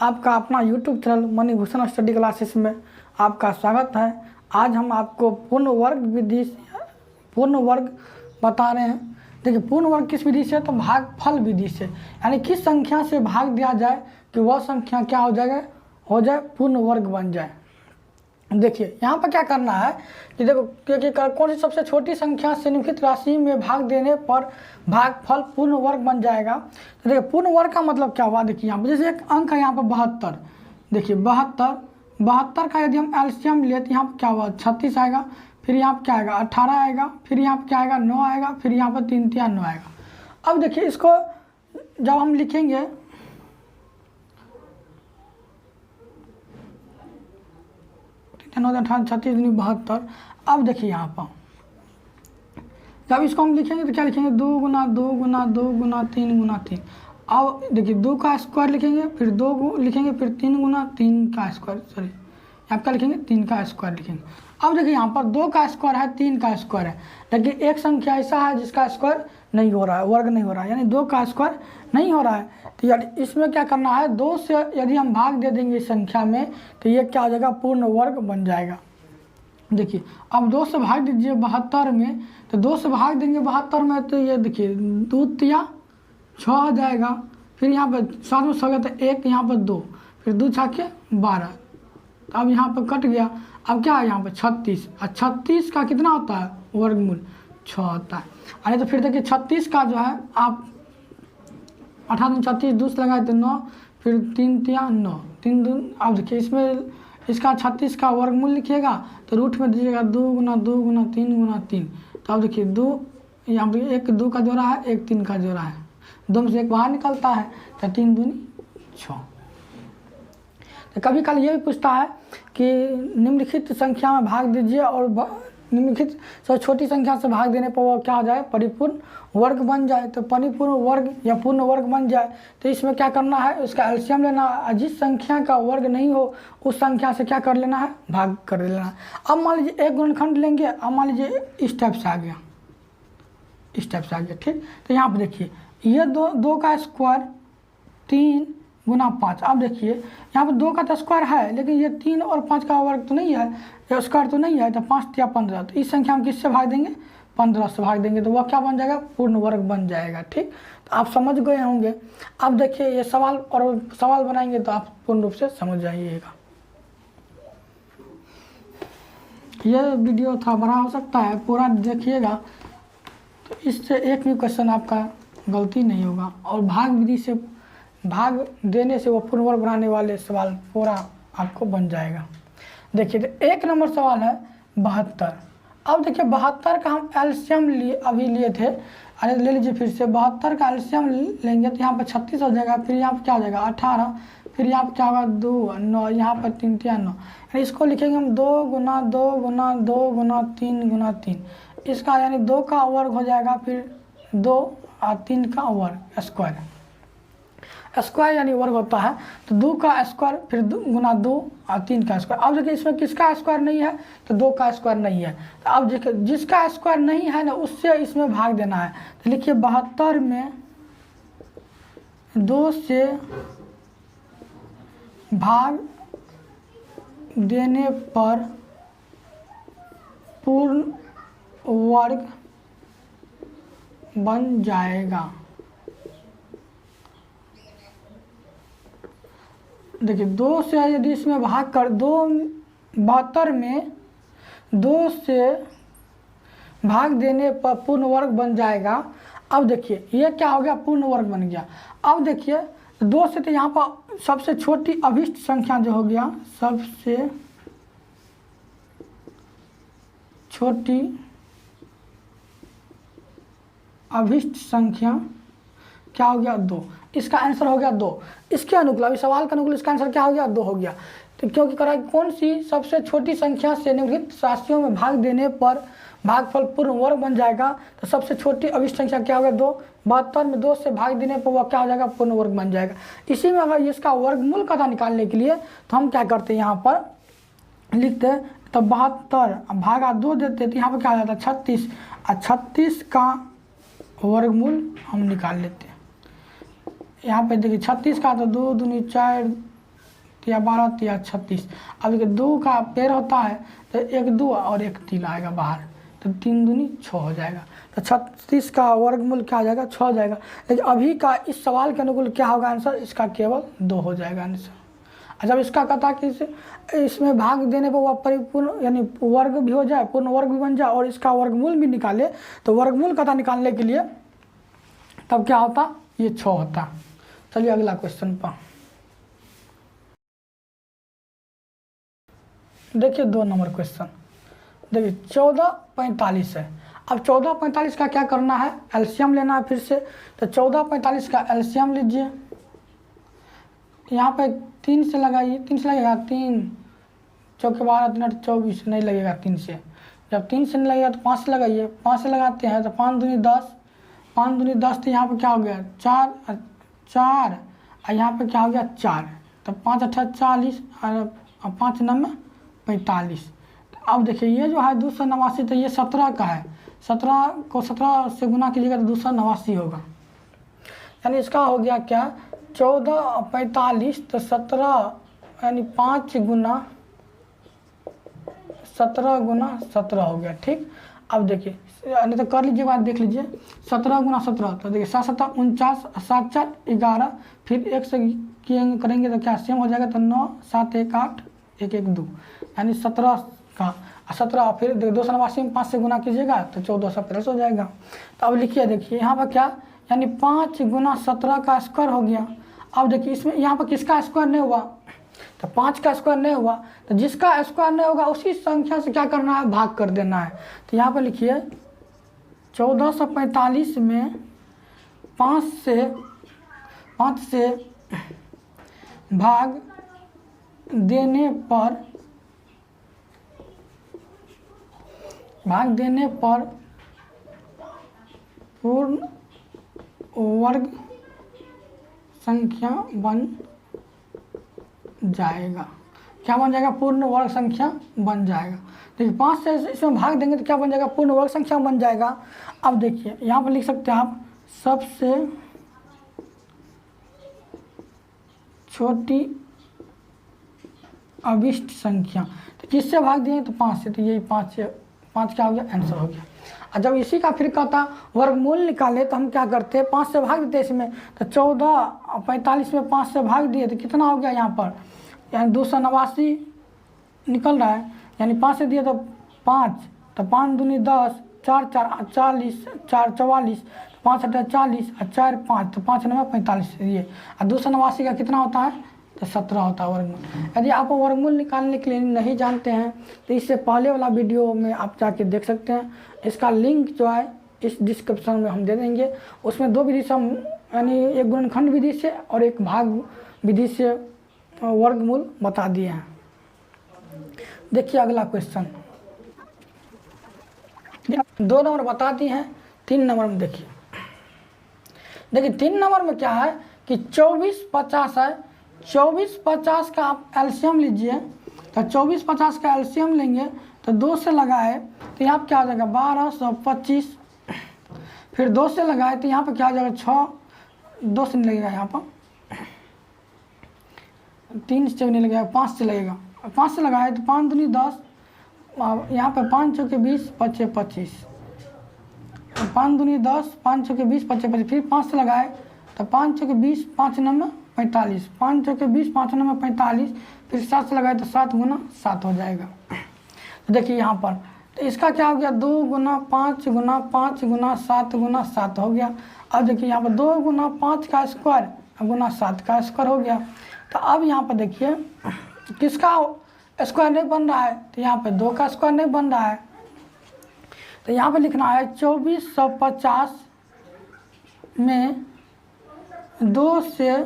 आपका अपना YouTube channel Manibhushan study classes में आपका स्वागत है। आज हम आपको पूर्ण वर्ग बता रहे हैं। देखिए पूर्ण वर्ग किस विधि से, तो भागफल विधि से, यानी किस संख्या से भाग दिया जाए कि वह संख्या क्या हो जाए पूर्ण वर्ग बन जाए। देखिए यहाँ पर क्या करना है कि देखो क्योंकि कौन सी सबसे छोटी संख्या से निम्नलिखित राशि में भाग देने पर भागफल पूर्ण वर्ग बन जाएगा। तो देखिए पूर्ण वर्ग का मतलब क्या हुआ, देखिए यहाँ पर जैसे एक अंक है यहाँ पर 72। देखिए 72 का यदि हम एलसीएम ले तो यहाँ पर क्या हुआ 36 आएगा, फिर यहाँ पर क्या आएगा 18 आएगा, फिर यहाँ पर क्या आएगा 9 आएगा, फिर यहाँ पर 3 3 9 आएगा। अब देखिए इसको जब हम लिखेंगे 18 36 72। अब देखिए यहाँ पर जब इसको हम लिखेंगे तो क्या लिखेंगे 2 गुना 2 गुना 2 गुना 3 गुना 3। अब देखिए 2 का स्क्वायर लिखेंगे, फिर 2 लिखेंगे, फिर 3 गुना 3 का स्क्वायर, सॉरी यहाँ क्या लिखेंगे 3 का स्क्वायर लिखेंगे। अब देखिए यहाँ पर 2 का स्क्वायर है, 3 का स्क्वायर है, लेकिन एक संख्या ऐसा है जिसका स्क्वायर नहीं हो रहा है, वर्ग नहीं हो रहा है, यानी 2 का स्क्वायर नहीं हो रहा है। तो यानी इसमें क्या करना है, 2 से यदि हम भाग दे देंगे इस संख्या में तो ये क्या हो जाएगा पूर्ण वर्ग बन जाएगा। देखिए अब 2 से भाग दीजिए 72 में, तो 2 से भाग देंगे 72 में तो ये देखिए 2 तिया 6 आ जाएगा, फिर यहाँ पर 7 में 6 गया तो 1, यहाँ पर 2, फिर 2 छाके 12। तो अब यहाँ पर कट गया। अब क्या है यहाँ पर 36, और 36 का कितना होता है वर्गमूल 6 होता है। अरे तो फिर देखिए 36 का जो है आप 18 36 2 से लगाए तो 9, फिर 3 तिया 9 3 2। अब देखिए इसमें इसका 36 का वर्गमूल लिखिएगा तो रूट में दीजिएगा 2 गुना 2 गुना 3 गुना 3। तो अब देखिए 2 यहाँ पर 1 2 का जोड़ा है, 1 3 का जोड़ा है, 2 में से 1 बाहर निकलता है तो 3 दूनी 6। तो कभी कल ये भी पूछता है कि निम्नलिखित संख्या में भाग दीजिए और निम्नलिखित सबसे छोटी संख्या से भाग देने पर वो क्या हो जाए परिपूर्ण वर्ग बन जाए। तो परिपूर्ण वर्ग या पूर्ण वर्ग बन जाए तो इसमें क्या करना है, उसका एलसीएम लेना है। जिस संख्या का वर्ग नहीं हो उस संख्या से क्या कर लेना है, भाग कर लेना है। अब मान लीजिए एक गुणनखंड लेंगे, अब मान लीजिए इस टाइप से आ गया, इस टाइप से आ गया, ठीक। तो यहाँ पर देखिए ये 2 का स्क्वायर 3 गुना 5। अब देखिए यहाँ पर 2 का तो स्क्वायर है, लेकिन ये 3 और 5 का वर्ग तो नहीं है, या स्क्वायर तो नहीं है, तो 5 या 15। तो इस संख्या हम किससे भाग देंगे 15 से भाग देंगे, तो वह क्या बन जाएगा पूर्ण वर्ग बन जाएगा, ठीक। तो आप समझ गए होंगे। अब देखिए ये सवाल बनाएंगे तो आप पूर्ण रूप से समझ जाइएगा। ये वीडियो थोड़ा बड़ा हो सकता है, पूरा देखिएगा तो इससे एक भी क्वेश्चन आपका गलती नहीं होगा, और भाग विधि से भाग देने से वो पूर्ण वर्ग बनाने वाले सवाल पूरा आपको बन जाएगा। देखिए तो 1 नंबर सवाल है 72। अब देखिए 72 का हम एलसीएम अभी लिए थे, अरे ले लीजिए फिर से 72 का एलसीएम लेंगे तो यहाँ पर 36 हो जाएगा, फिर यहाँ पर क्या हो जाएगा 18, फिर यहाँ पर क्या होगा 2 9, यहाँ पर 3 3 9। यानी इसको लिखेंगे हम 2 गुना 2 गुना 2 गुना 3 गुना 3। इसका यानी 2 का वर्ग हो जाएगा, फिर 2 और 3 का वर्ग स्क्वायर यानी वर्ग होता है। तो 2 का स्क्वायर फिर गुना 2 और 3 का स्क्वायर। अब देखिए इसमें किसका स्क्वायर नहीं है, तो 2 का स्क्वायर नहीं है। तो अब देखिए जिसका स्क्वायर नहीं है ना उससे इसमें भाग देना है। तो लिखिए 72 में 2 से भाग देने पर पूर्ण वर्ग बन जाएगा। देखिए 2 से यदि इसमें भाग कर 72 में 2 से भाग देने पर पूर्ण वर्ग बन जाएगा। अब देखिए ये क्या हो गया पूर्ण वर्ग बन गया। अब देखिए 2 से तो यहाँ पर सबसे छोटी अभिष्ट संख्या जो हो गया, सबसे छोटी अभिष्ट संख्या क्या हो गया 2। इसका आंसर हो गया 2। इसके अनुकूल अभी सवाल के अनुकूल इसका आंसर क्या हो गया 2 हो गया। तो क्योंकि करा कौन सी सबसे छोटी संख्या से निम्नलिखित राशियों में भाग देने पर भागफल पूर्ण वर्ग बन जाएगा। तो सबसे छोटी अभिष्ट संख्या क्या हो गया 2। 72 में 2 से भाग देने पर वह क्या हो जाएगा पूर्ण वर्ग बन जाएगा। इसी में अगर इसका वर्गमूल का निकालने के लिए तो हम क्या करते हैं यहाँ पर लिखते तो 72 भागा 2 देते तो यहाँ पर क्या आ जाता है 36, और 36 का वर्गमूल हम निकाल लेते हैं। यहाँ पे देखिए 36 का तो 2 दूनी 4 तिया 12 तिया 36। अब देखिए 2 का पेड़ होता है तो 1 2 और 1 3 आएगा बाहर, तो 3 दूनी 6 हो जाएगा। तो 36 का वर्गमूल क्या आ जाएगा, 6 हो जाएगा। लेकिन अभी का इस सवाल के अनुकूल क्या होगा आंसर, इसका केवल 2 हो जाएगा आंसर। जब इसका कहता कि इसमें भाग देने पर वह परिपूर्ण यानी वर्ग भी हो जाए, पूर्ण वर्ग भी बन जाए और इसका वर्गमूल भी निकाले, तो वर्गमूल कहता निकालने के लिए तब क्या होता, ये 6 होता। चलिए अगला क्वेश्चन पर देखिए 2 नंबर क्वेश्चन। देखिए 14 45 है। अब 14 45 का क्या करना है, एलसीएम लेना है फिर से। तो 14 45 का एलसीएम लीजिए, यहाँ पे 3 से लगाइए, 3 से लगेगा, 3 चौके 12 3 8 24 नहीं लगेगा 3 से। जब 3 से नहीं लगेगा तो 5 से लगाइए, 5 से लगाते हैं तो 5 दूनी 10, 5 दूनी 10, तो यहाँ पे क्या हो गया 4 4 और यहाँ पे क्या हो गया 4, तो 5 8 40 और 5 9 45। अब देखिए ये जो है 289, तो ये 17 का है, 17 को 17 से गुना कीजिएगा तो 289 होगा। यानी इसका हो गया क्या 14 और 45, तो 17 यानी 5 गुना 17 गुना 17 हो गया। ठीक, अब देखिए नहीं तो कर लीजिए, बात देख लीजिए, 17 गुना 17, तो देखिए 7 7 49, 7 4 11, फिर 1 से करेंगे तो क्या सेम हो जाएगा, तो 9 7 1 8 1 1 2, यानी 17 का 17, फिर 289 में 5 से गुना कीजिएगा तो 1415 हो जाएगा। तो अब लिखिए, देखिए यहाँ पर क्या, यानी 5 गुना 17 का स्क्वायर हो गया। अब देखिए इसमें यहाँ पर किसका स्क्वायर नहीं हुआ, तो 5 का स्क्वायर नहीं हुआ, तो जिसका स्क्वायर नहीं होगा उसी संख्या से क्या करना है, भाग कर देना है। तो यहाँ पर लिखिए 1445 में 5 से भाग देने पर पूर्ण वर्ग संख्या बन जाएगा। क्या बन जाएगा, पूर्ण वर्ग संख्या बन जाएगा। देखिए 5 से इसमें भाग देंगे तो क्या बन जाएगा, पूर्ण वर्ग संख्या बन जाएगा। अब देखिए यहाँ पर लिख सकते हैं आप सबसे छोटी अभिष्ट संख्या, तो किससे भाग दिए तो 5 से, तो यही 5 क्या हो गया, आंसर हो गया। और जब इसी का फिर कहता वर्गमूल निकाले तो हम क्या करते हैं, 5 से भाग देते हैं इसमें, तो 14 और 45 में 5 से भाग दिए तो कितना हो गया यहाँ पर, यानी 289 निकल रहा है। यानी 5 से दिए तो 5, तो 5 दूनी 10, 4 4 40, 4 44, 5 8 40 और 4 5, तो 5 9 45 ये, और 289 का कितना होता है, तो 17 होता है वर्गमूल। यदि आप वर्गमूल निकालने के लिए नहीं जानते हैं तो इससे पहले वाला वीडियो में आप जाके देख सकते हैं, इसका लिंक जो है इस डिस्क्रिप्शन में हम दे देंगे। उसमें 2 विधि से हम, यानी एक गुणनखंड विधि से और एक भाग विधि से वर्गमूल बता दिए हैं। देखिए अगला क्वेश्चन, 2 नंबर बता दिए हैं, 3 नंबर में देखिए 3 नंबर में क्या है कि 24 50 है। 24 50 का आप एलसीएम लीजिए, तो 24 50 का एलसीएम लेंगे तो 2 से लगाए तो यहाँ पर क्या हो जाएगा 1225, फिर 2 से लगाए तो यहाँ पर क्या हो जाएगा 6, 2 से नहीं लगेगा, यहाँ पर 3 से नहीं लगेगा, 5 से लगेगा, 5 से लगाए तो 5 दूनी 10, यहाँ पे 5 चौके 20 5 25, 5 दूनी 10, 5 चौके 20 25 25, फिर 5 से लगाए तो 5 चौके 20 5 9 45, 5 चौके 20 5 9 45, फिर 7 से लगाए तो 7 गुना 7 हो जाएगा। तो देखिए यहाँ पर तो इसका क्या हो गया 2 गुना 5 गुना 5 गुना 7 गुना 7 हो गया। अब देखिए यहाँ पर 2 गुना 5 का स्क्वायर गुना 7 का स्क्वायर हो गया। तो अब यहाँ पर देखिए किसका स्क्वायर नहीं बन रहा है, तो यहाँ पे 2 का स्क्वायर नहीं बन रहा है, तो यहाँ पे लिखना है 2450 में 2 से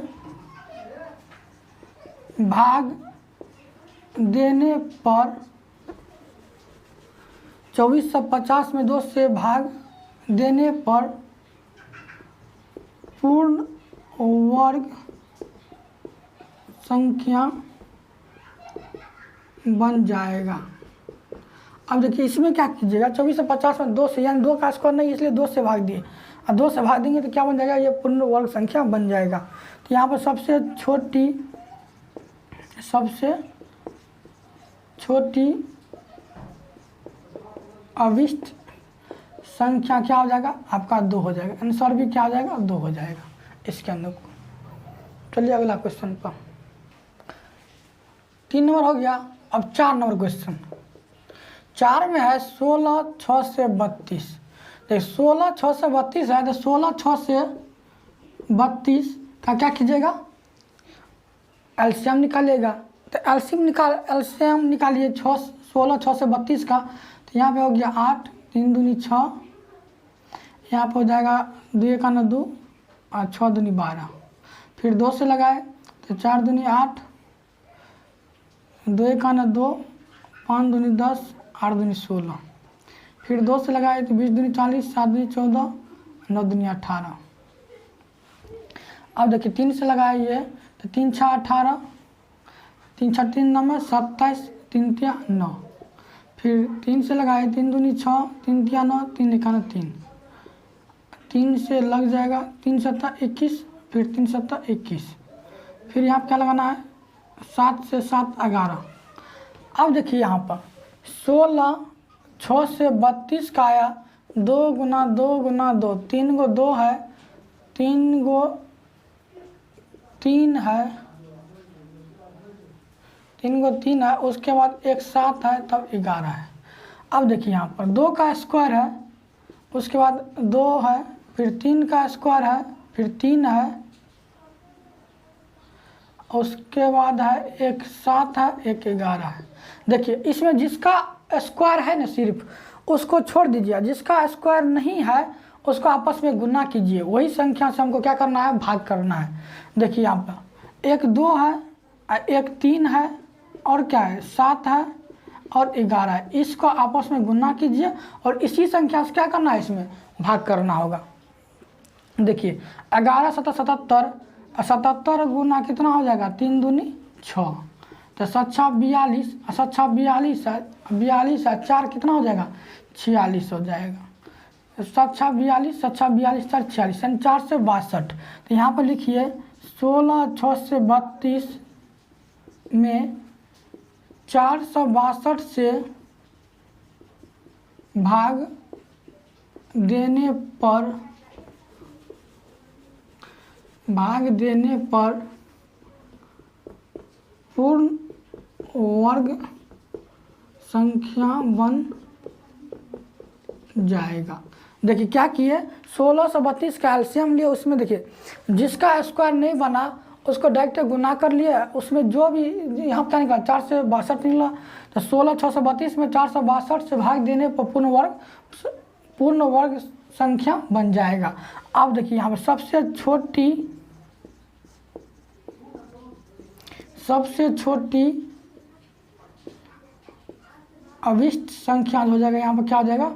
भाग देने पर 2450 में 2 से भाग देने पर पूर्ण वर्ग संख्या बन जाएगा। अब देखिए इसमें क्या कीजिएगा 24 से 50 में 2 से, यानी 2 का स्क्वायर नहीं इसलिए 2 से भाग दिए, और 2 से भाग देंगे तो क्या बन जाएगा, ये पूर्ण वर्ग संख्या बन जाएगा। तो यहाँ पर सबसे छोटी सबसे छोटी अविष्ट संख्या क्या हो जाएगा आपका 2 हो जाएगा। आंसर भी क्या हो जाएगा 2 हो जाएगा इसके अंदर। चलिए अगला क्वेश्चन पर। 3 नंबर हो गया। अब 4 नंबर क्वेश्चन। 4 में है 16 6 से 32। देखिए 16 6 से 32 है, तो 16 6 से 32 का क्या कीजिएगा एलसीएम निकालिएगा। तो एलसीएम निकालिए 16 6 से 32 का। तो यहाँ पे हो गया 8 3 दूनी 6, यहाँ पे हो जाएगा 2 1 2 और 6 दूनी 12। फिर 2 से लगाए तो 4 दूनी 8, 2 1 2, 5 दूनी 10, 8 दूनी 16। फिर 2 से लगाए तो 20 दूनी 40, 7 दूनी 14, 9 दूनी 18। अब देखिए 3 से लगाइए तो 3 6 18, 3 6 3 9 27, 3 3 9। फिर 3 से लगाए 3 दूनी 6, 3 3 9, 3 1 3। 3 से लग जाएगा 3 7 21, फिर 3 7 21। फिर यहाँ पर क्या लगाना है 7 से 7 11। अब देखिए यहाँ पर 16 6 से 32 का आया 2 गुना 2 गुना 2, 3 गो 2 है, 3 गो 3 है, 3 गो 3 है, उसके बाद एक 7 है, तब 11 है। अब देखिए यहाँ पर 2 का स्क्वायर है, उसके बाद 2 है, फिर 3 का स्क्वायर है, फिर 3 है, उसके बाद है एक 7 है, एक 11 है। देखिए इसमें जिसका स्क्वायर है ना सिर्फ उसको छोड़ दीजिए, जिसका स्क्वायर नहीं है उसको आपस में गुना कीजिए। वही संख्या से हमको क्या करना है भाग करना है। देखिए यहाँ पर एक 2 है, एक 3 है, और क्या है 7 है और 11 है। इसको आपस में गुना कीजिए और इसी संख्या से क्या करना है इसमें भाग करना होगा। देखिए 11 7 77, 77 गुना कितना हो जाएगा 3 दूनी 6, तो 7 6 42, 7 6 42 है, 42 है, 4 कितना हो जाएगा 46 हो जाएगा। 7 6 42, 7 6 42, 4 46, यानी 4 से 62। तो यहाँ पर लिखिए 16 6 से 32 में 462 से भाग देने पर पूर्ण वर्ग संख्या बन जाएगा। देखिए क्या किए 16 से 32 का एलसीएम लिए, उसमें देखिए जिसका स्क्वायर नहीं बना उसको डायरेक्ट गुना कर लिया, उसमें जो भी यहाँ पर क्या निकला 4 से 62 निकला। तो 16 6 से 32 में 462 से भाग देने पर पूर्ण वर्ग संख्या बन जाएगा। अब देखिए यहाँ पर सबसे छोटी अविष्ट संख्या हो जाएगा, यहाँ पर क्या हो जाएगा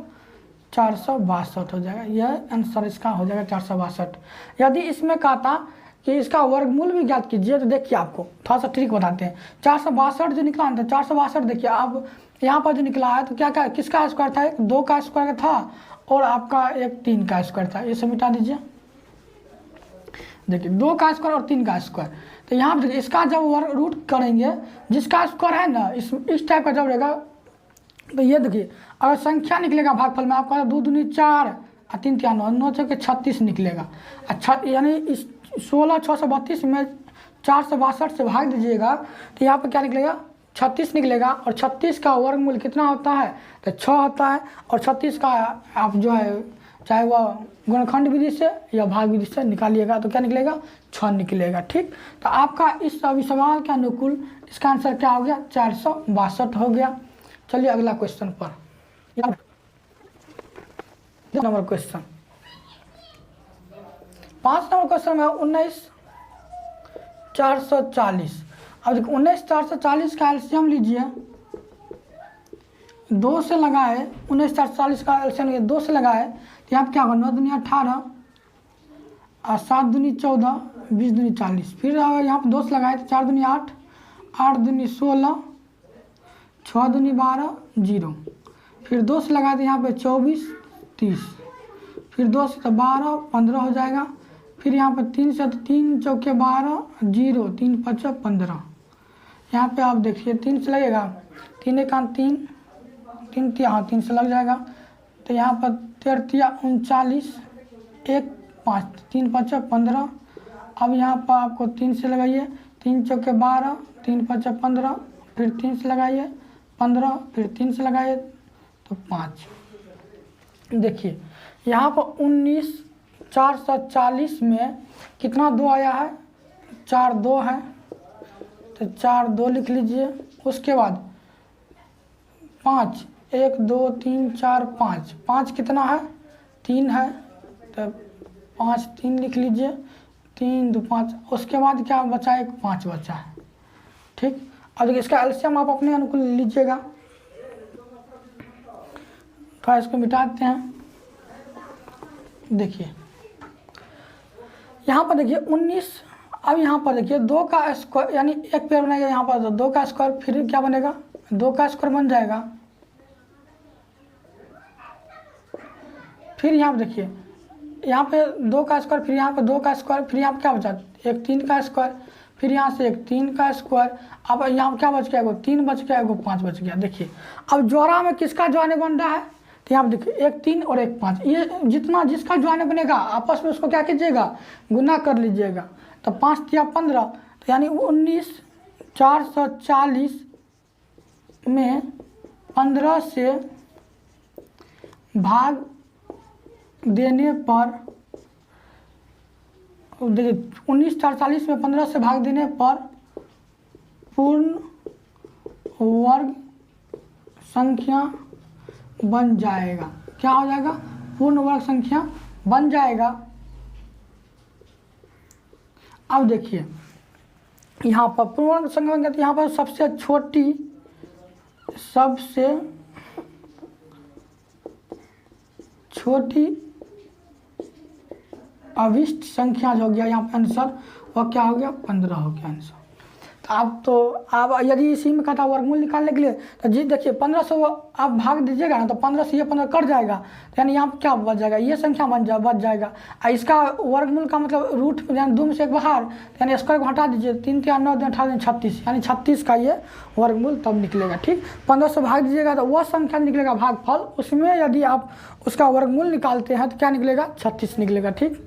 462 हो जाएगा। यह आंसर इसका हो जाएगा 462। यदि इसमें कहा था कि इसका वर्गमूल भी ज्ञात कीजिए, तो देखिए आपको थोड़ा सा ट्रिक बताते हैं। 462 जो निकला था 462, देखिए अब यहाँ पर जो निकला है तो क्या किसका स्क्वायर था, एक 2 का स्क्वायर था और आपका एक 3 का स्क्वायर था। ये सब मिटा दीजिए। देखिए 2 का स्क्वायर और 3 का स्क्वायर। तो यहाँ पर देखिए इसका जब वर्ग रूट करेंगे, जिसका स्क्वायर है ना इस टाइप का जब रहेगा, तो ये देखिए अगर संख्या निकलेगा भागफल में आपका 2 दूनी 4 और 3 3 9 9 6 36 निकलेगा। अच्छा यानी इस 16 6 से 32 में 462 से भाग दीजिएगा तो यहाँ पर क्या निकलेगा 36 निकलेगा। और 36 का वर्गमूल कितना होता है तो 6 होता है। और 36 का आप जो है चाहे वह गुणनखंड विधि से या भाग विधि से निकालिएगा तो क्या निकलेगा 6 निकलेगा। ठीक, तो आपका इस अभी सवाल के अनुकूल इसका आंसर क्या हो गया 462 हो गया। चलिए अगला क्वेश्चन पर। नंबर क्वेश्चन 5 नंबर क्वेश्चन में 19 440। अब देखो 19 440 का एलसीएम लीजिए, 2 से लगाए 19 440 का एलसीएम 2 से लगाए तो यहाँ पर क्या होगा 9 दूनी 18 और 7 दूनी 14, 20 दूनी 40। फिर अगर यहाँ पर 2 से लगाए तो 4 दूनी 8, 8 दूनी 16, 6 दूनी 12, 0। फिर 2 से लगाए तो यहाँ पे 24 30, फिर 2 से तो 12 15 हो जाएगा। फिर यहाँ पर 3 से तो 3 चौके 12, 0, 3 5 15। यहाँ पे आप देखिए 3 से लगेगा, 3 एकान 3, 3 तिया, हाँ 3 से लग जाएगा। तो यहाँ पर 13 तिया 39, 1 5, 3 5 15। अब यहाँ पर आपको 3 से लगाइए, 3 चौके 12, 3 5 15, फिर 3 से लगाइए 15, फिर 3 से लगाइए तो 5। देखिए यहाँ पर 19 440 में कितना 2 आया है, 4 2 है, तो 4 2 लिख लीजिए। उसके बाद 5, 1 2 3 4 5, 5 कितना है, 3 है, तो 5 3 लिख लीजिए, 3 2 5। उसके बाद क्या बचा, एक 5 बचा है। ठीक, अब देखिए इसका एलसीएम आप अपने अनुकूल लीजिएगा। तो इसको मिटाते हैं। देखिए यहाँ पर देखिए 19। अब यहाँ पर देखिए 2 का स्क्वायर, यानी एक पेयर बनेगा यहाँ पर, तो 2 का स्क्वायर फिर क्या बनेगा, 2 का स्क्वायर बन जाएगा। फिर यहाँ पर देखिए यहाँ पे 2 का स्क्वायर, फिर यहाँ पे 2 का स्क्वायर, फिर यहाँ पे क्या बचा, एक 3 का स्क्वायर, फिर यहाँ से एक 3 का स्क्वायर। अब यहाँ क्या बच गया, एगो 3 बच गया, एगो 5 बच गया। देखिए अब जोड़ा में किसका ज्वाइंट बन रहा है, तो यहाँ पे देखिए एक 3 और एक 5, ये जितना जिसका ज्वाइंट बनेगा आपस में उसको क्या कीजिएगा, गुना कर लीजिएगा। तो 5 तिया 15, तो यानी 19 440 में 15 से भाग देने पर, देखिए 19 440 में 15 से भाग देने पर पूर्ण वर्ग संख्या बन जाएगा। क्या हो जाएगा, पूर्ण वर्ग संख्या बन जाएगा। अब देखिए यहाँ पर पूर्ण वर्ग संख्या बन गया, तो यहाँ पर सबसे छोटी अभिष्ट संख्या जो हो गया यहाँ पर आंसर, वह क्या हो गया, 15 हो गया आंसर। तो आप यदि इसी में कहता वर्गमूल निकालने के लिए, तो जी देखिए 15 से आप भाग दीजिएगा ना, तो 15 से ये 15 कट जाएगा, तो यानी यहाँ पर क्या बच जाएगा, ये संख्या बच जाएगा। इसका वर्गमूल का मतलब रूट यानी 2 में से एक बाहर, यानी स्क्वायर को हटा दीजिए, 3 3 9 18 36, यानी 36 का ये वर्गमूल तब निकलेगा। ठीक, 15 से भाग दीजिएगा तो वह संख्या निकलेगा भागफल, उसमें यदि आप उसका वर्गमूल निकालते हैं तो क्या निकलेगा, 36 निकलेगा। ठीक,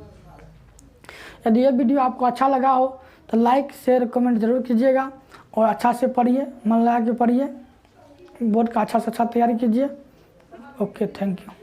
यदि ये वीडियो आपको अच्छा लगा हो तो लाइक शेयर कमेंट जरूर कीजिएगा, और अच्छा से पढ़िए, मन लगा के पढ़िए, बोर्ड का अच्छा से अच्छा तैयारी कीजिए। Okay, thank you.